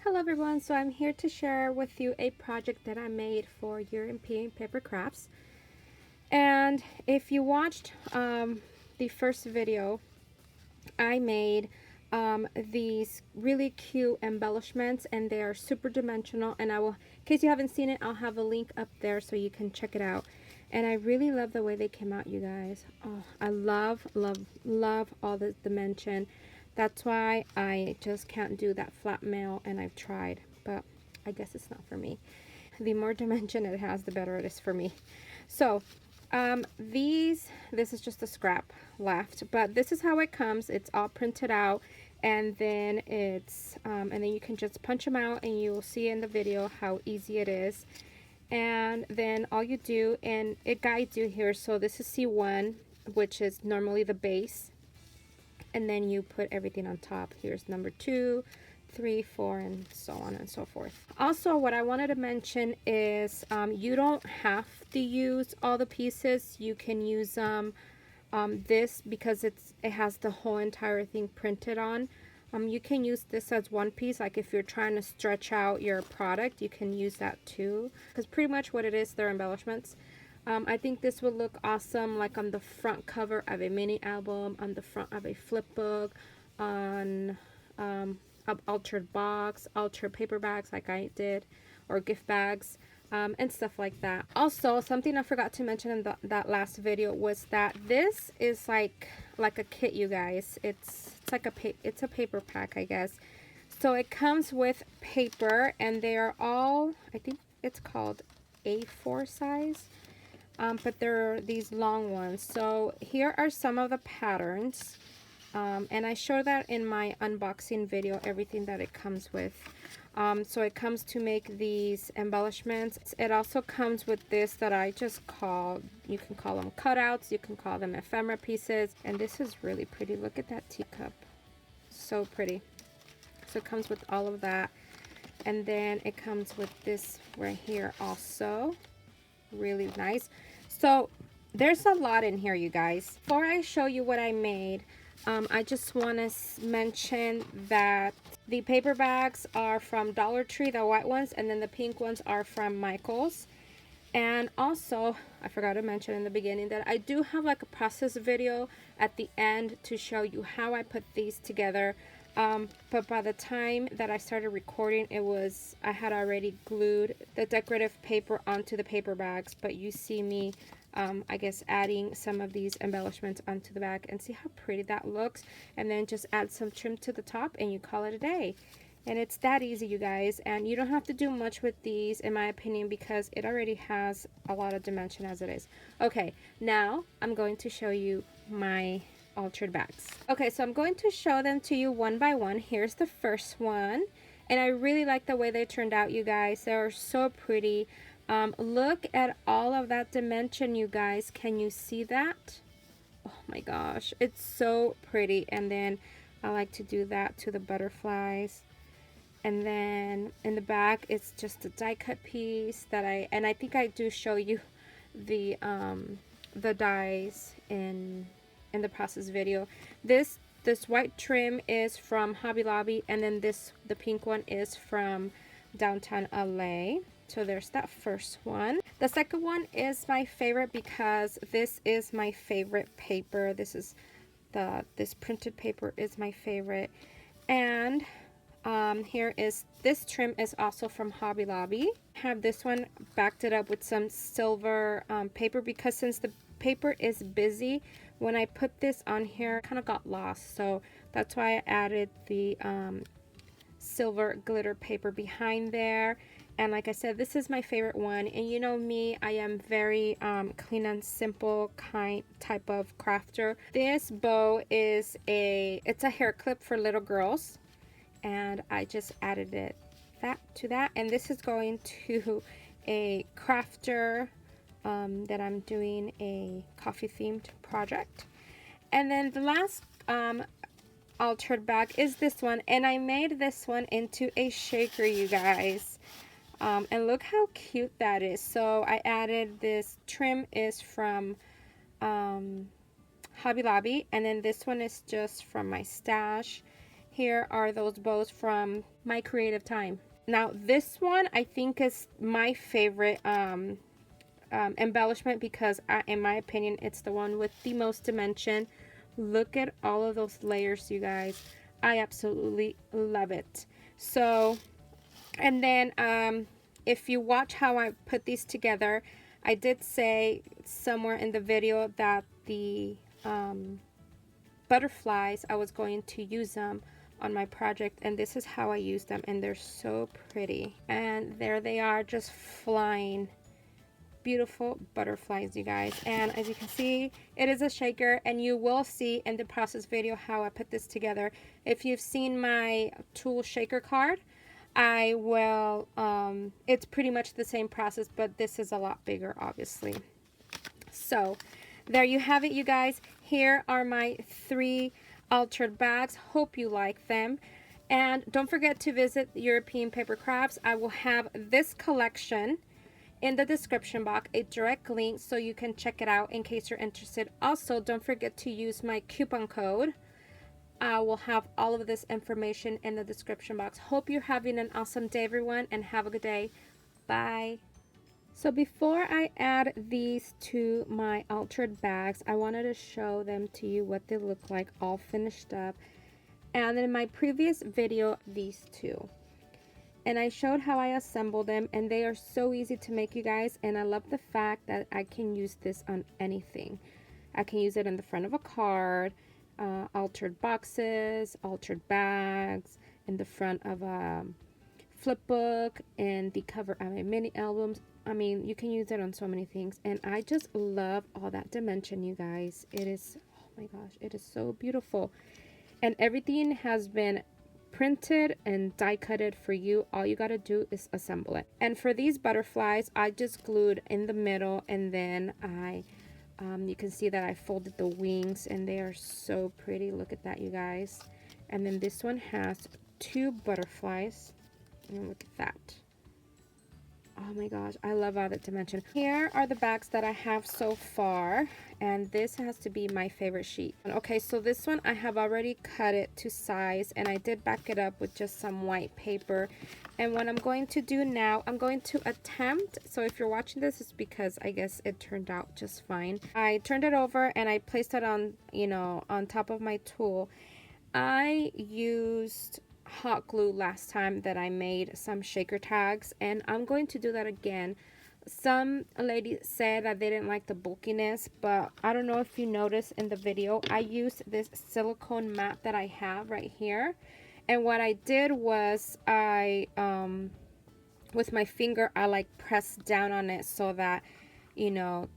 Hello everyone, so I'm here to share with you a project that I made for European Paper Crafts. And if you watched the first video, I made these really cute embellishments, and they are super dimensional, and in case you haven't seen it, I'll have a link up there so you can check it out. And I really love the way they came out, you guys. Oh, I love all the dimension. That's why I just can't do that flat mail, and I've tried, but I guess it's not for me. The more dimension it has, the better it is for me. So this is just a scrap left, but this is how it comes. It's all printed out, and then and then you can just punch them out, and you'll see in the video how easy it is. And then all you do, and it guides you here. So this is C1, which is normally the base, and then you put everything on top. Here's number 2, 3, 4, and so on and so forth. Also, what I wanted to mention is you don't have to use all the pieces. You can use this because it has the whole entire thing printed on. You can use this as one piece, like if you're trying to stretch out your product, you can use that too, because pretty much what it is, they're embellishments. I think this would look awesome like on the front cover of a mini album, on the front of a flip book, on an altered box, altered paper bags like I did, or gift bags, and stuff like that. Also, something I forgot to mention in that last video was that this is like a kit, you guys. It's like it's a paper pack, I guess. So it comes with paper, and they are all, I think it's called A4 size. But they're these long ones. So here are some of the patterns, and I show that in my unboxing video, everything that it comes with. So it comes to make these embellishments. It also comes with this that I just call, you can call them cutouts, you can call them ephemera pieces, and this is really pretty. Look at that teacup, so pretty. So it comes with all of that, and then it comes with this right here also, really nice. So there's a lot in here, you guys. Before I show you what I made, I just want to mention that the paper bags are from Dollar Tree, the white ones, and then the pink ones are from Michael's. And also, I forgot to mention in the beginning that I do have like a process video at the end to show you how I put these together. But by the time that I started recording, I had already glued the decorative paper onto the paper bags. But you see me, I guess, adding some of these embellishments onto the bag, and see how pretty that looks. And then just add some trim to the top, and you call it a day. And it's that easy, you guys. And you don't have to do much with these, in my opinion, because it already has a lot of dimension as it is. Okay, now I'm going to show you my altered bags. Okay, so I'm going to show them to you one by one. Here's the first one, and I really like the way they turned out, you guys. They're so pretty. Look at all of that dimension, you guys. Can you see that? Oh my gosh, it's so pretty. And then I like to do that to the butterflies. And then in the back, it's just a die cut piece that I think I do show you the dies in the process video. This white trim is from Hobby Lobby, and then the pink one is from downtown LA. So there's that first one. The second one is my favorite because this is my favorite paper. This printed paper is my favorite. And here is this trim is also from Hobby Lobby. I have this one backed it up with some silver paper, because since the paper is busy, when I put this on here, it kind of got lost. So that's why I added the silver glitter paper behind there. And like I said, this is my favorite one. And you know me, I am very clean and simple type of crafter. This bow is it's a hair clip for little girls, and I just added to that. And this is going to a crafter that I'm doing a coffee themed project. And then the last altered bag is this one, and I made this one into a shaker, you guys. And look how cute that is. So I added this trim is from Hobby Lobby, and then this one is just from my stash. Here are those bows from my creative time. Now this one I think is my favorite embellishment because in my opinion it's the one with the most dimension. Look at all of those layers, you guys. I absolutely love it. So, and then if you watch how I put these together, I did say somewhere in the video that the butterflies, I was going to use them on my project, and this is how I use them, and they're so pretty. And there they are, just flying. Beautiful butterflies, you guys. And as you can see, it is a shaker, and you will see in the process video how I put this together. If you've seen my tool shaker card, I will it's pretty much the same process, but this is a lot bigger, obviously. So there you have it, you guys. Here are my 3 altered bags. Hope you like them. And don't forget to visit European Paper Crafts. I will have this collection in the description box, a direct link so you can check it out in case you're interested. Also, don't forget to use my coupon code. I will have all of this information in the description box. Hope you're having an awesome day, everyone, and have a good day. Bye. So before I add these to my altered bags, I wanted to show them to you what they look like all finished up. And in my previous video, these two. And I showed how I assembled them, and they are so easy to make, you guys. And I love the fact that I can use this on anything. I can use it in the front of a card, altered boxes, altered bags, in the front of a flip book, and the cover of my mini albums. I mean, you can use it on so many things, and I just love all that dimension, you guys. It is, oh my gosh, it is so beautiful. And everything has been printed and die cutted for you. All you gotta do is assemble it. And for these butterflies, I just glued in the middle, and then you can see that I folded the wings, and they are so pretty. Look at that, you guys. And then this one has 2 butterflies, and look at that. Oh my gosh, I love all that dimension. Here are the bags that I have so far, and this has to be my favorite sheet. Okay, so this one I have already cut it to size, and I did back it up with just some white paper. And what I'm going to do now, I'm going to attempt, so if you're watching this, it's because I guess it turned out just fine. I turned it over and I placed it on, you know, on top of my tool. I used hot glue last time that I made some shaker tags, and I'm going to do that again. Some lady said that they didn't like the bulkiness, but I don't know if you noticed in the video, I used this silicone mat that I have right here, and what I did was I with my finger I like pressed down on it so that, you know,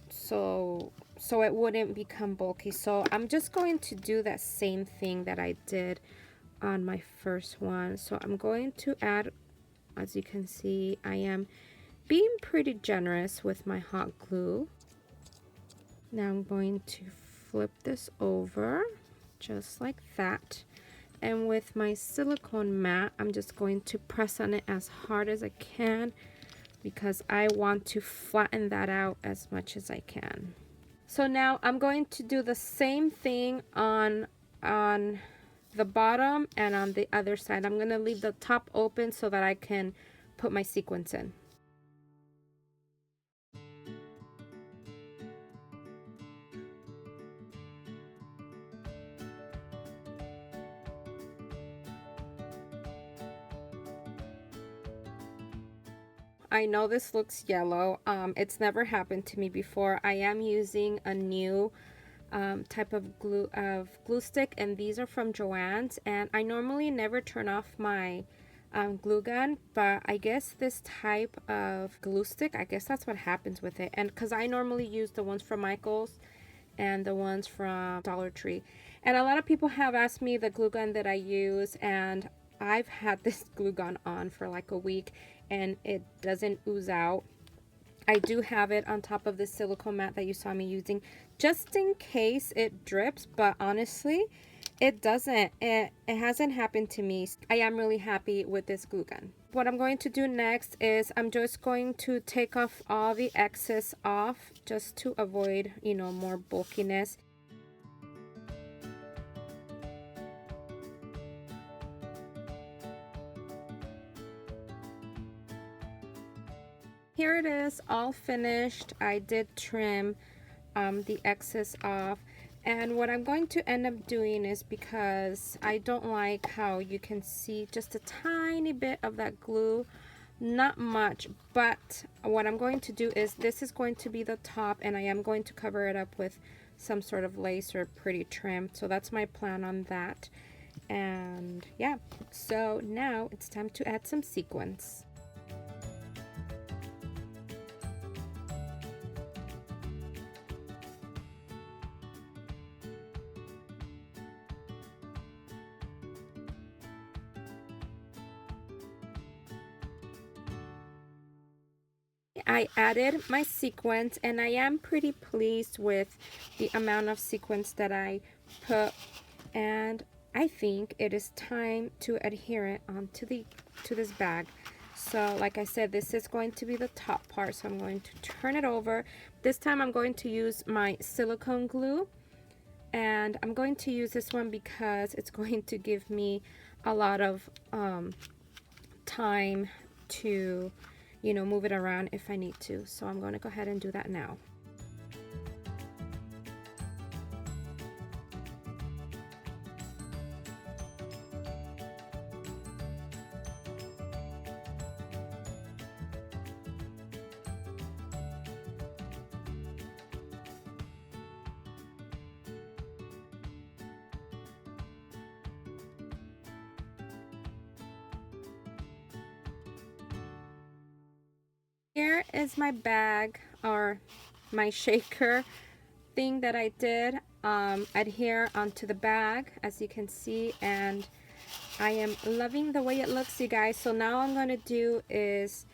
so it wouldn't become bulky. So I'm just going to do that same thing that I did on my first one. So I'm going to add, as you can see, I am being pretty generous with my hot glue. Now I'm going to flip this over just like that, and with my silicone mat I'm just going to press on it as hard as I can because I want to flatten that out as much as I can. So now I'm going to do the same thing on the bottom and on the other side. I'm going to leave the top open so that I can put my sequins in. I know this looks yellow. It's never happened to me before. I am using a new type of glue stick, and these are from Joann's, and I normally never turn off my glue gun, but I guess this type of glue stick, I guess that's what happens with it. And because I normally use the ones from Michael's and the ones from Dollar Tree, and a lot of people have asked me the glue gun that I use, and I've had this glue gun on for like a week and it doesn't ooze out. I do have it on top of the silicone mat that you saw me using just in case it drips, but honestly it doesn't. It hasn't happened to me. I am really happy with this glue gun. What I'm going to do next is I'm just going to take off all the excess off just to avoid, you know, more bulkiness. Here it is, all finished. I did trim the excess off. And what I'm going to end up doing is, because I don't like how you can see just a tiny bit of that glue, not much, but what I'm going to do is, this is going to be the top and I am going to cover it up with some sort of lace or pretty trim. So that's my plan on that. And yeah, so now it's time to add some sequins. I added my sequins and I am pretty pleased with the amount of sequins that I put, and I think it is time to adhere it onto this bag. So like I said, this is going to be the top part, so I'm going to turn it over. This time I'm going to use my silicone glue, and I'm going to use this one because it's going to give me a lot of time to, you know, move it around if I need to. So I'm going to go ahead and do that now. Here is my bag, or my shaker thing that I did adhere onto the bag, as you can see, and I am loving the way it looks, you guys. So now I'm going to do is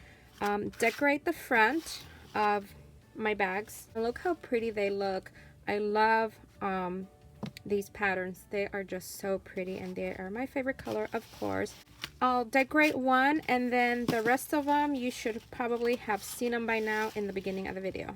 decorate the front of my bags. Look how pretty they look. I love these patterns. They are just so pretty and they are my favorite color, of course. I'll decorate one, and then the rest of them you should probably have seen them by now in the beginning of the video.